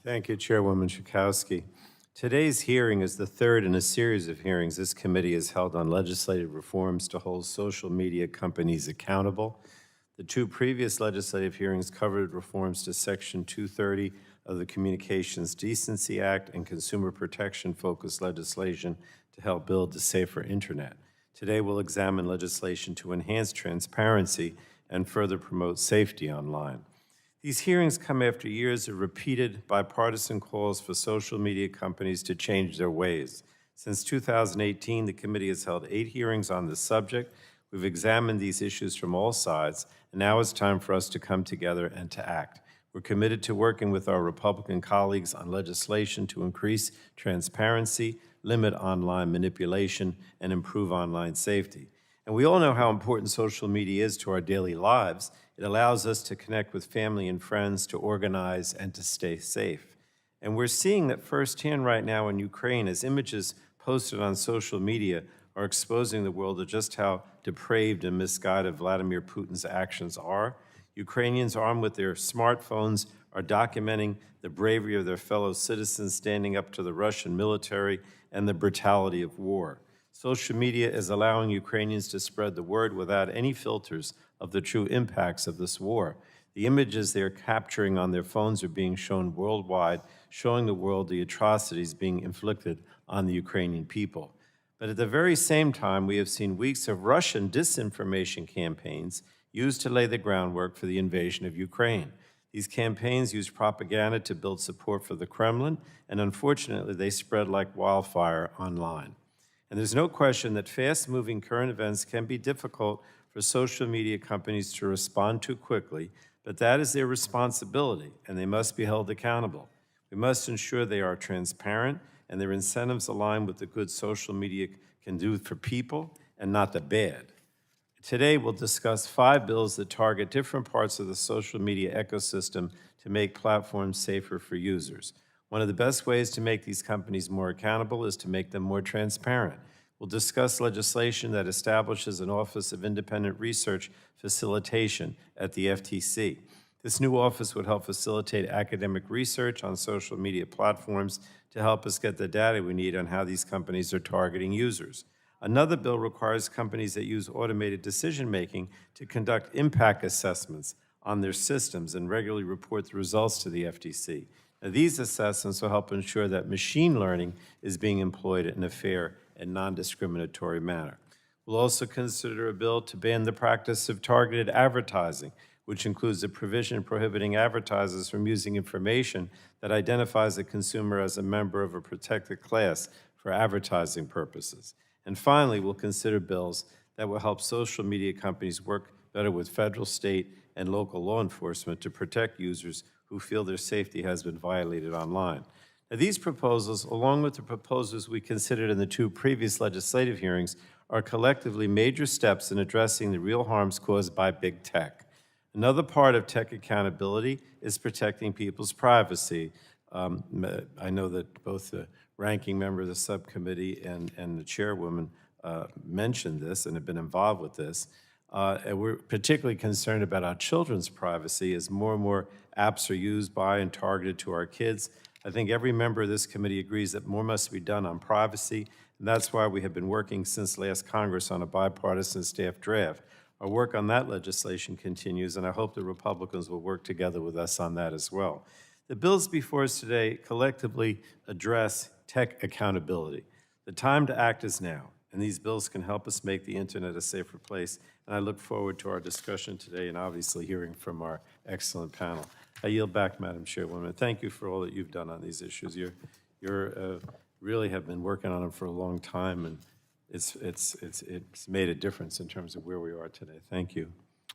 Thank you, Chairwoman Schakowsky. Today's hearing is the third in a series of hearings this committee has held on legislative reforms to hold social media companies accountable. The two previous legislative hearings covered reforms to Section 230 of the Communications Decency Act and consumer protection-focused legislation to help build a safer internet. Today, we'll examine legislation to enhance transparency and further promote safety online. These hearings come after years of repeated bipartisan calls for social media companies to change their ways. Since 2018, the committee has held 8 hearings on this subject. We've examined these issues from all sides, and now it's time for us to come together and to act. We're committed to working with our Republican colleagues on legislation to increase transparency, limit online manipulation, and improve online safety. And we all know how important social media is to our daily lives. It allows us to connect with family and friends, to organize, and to stay safe. And we're seeing that firsthand right now in Ukraine as images posted on social media are exposing the world to just how depraved and misguided Vladimir Putin's actions are. Ukrainians armed with their smartphones are documenting the bravery of their fellow citizens standing up to the Russian military and the brutality of war. Social media is allowing Ukrainians to spread the word without any filters of the true impacts of this war. The images they're capturing on their phones are being shown worldwide, showing the world the atrocities being inflicted on the Ukrainian people. But at the very same time, we have seen weeks of Russian disinformation campaigns used to lay the groundwork for the invasion of Ukraine. These campaigns use propaganda to build support for the Kremlin, and unfortunately, they spread like wildfire online. And there's no question that fast-moving current events can be difficult for social media companies to respond to quickly, but that is their responsibility, and they must be held accountable. We must ensure they are transparent and their incentives align with the good social media can do for people and not the bad. Today, we'll discuss 5 bills that target different parts of the social media ecosystem to make platforms safer for users. One of the best ways to make these companies more accountable is to make them more transparent. We'll discuss legislation that establishes an Office of Independent Research Facilitation at the FTC. This new office would help facilitate academic research on social media platforms to help us get the data we need on how these companies are targeting users. Another bill requires companies that use automated decision-making to conduct impact assessments on their systems and regularly report the results to the FTC. Now, these assessments will help ensure that machine learning is being employed in a fair and non-discriminatory manner. We'll also consider a bill to ban the practice of targeted advertising, which includes a provision prohibiting advertisers from using information that identifies a consumer as a member of a protected class for advertising purposes. And finally, we'll consider bills that will help social media companies work better with federal, state, and local law enforcement to protect users who feel their safety has been violated online. Now, these proposals, along with the proposals we considered in the 2 previous legislative hearings, are collectively major steps in addressing the real harms caused by big tech. Another part of tech accountability is protecting people's privacy. I know that both the ranking member of the subcommittee and the chairwoman mentioned this and have been involved with this. And we're particularly concerned about our children's privacy as more and more apps are used by and targeted to our kids. I think every member of this committee agrees that more must be done on privacy, and that's why we have been working since last Congress on a bipartisan staff draft. Our work on that legislation continues, and I hope the Republicans will work together with us on that as well. The bills before us today collectively address tech accountability. The time to act is now, and these bills can help us make the internet a safer place. And I look forward to our discussion today and obviously hearing from our excellent panel. I yield back, Madam Chairwoman. Thank you for all that you've done on these issues. You really have been working on them for a long time, and it's made a difference in terms of where we are today. Thank you.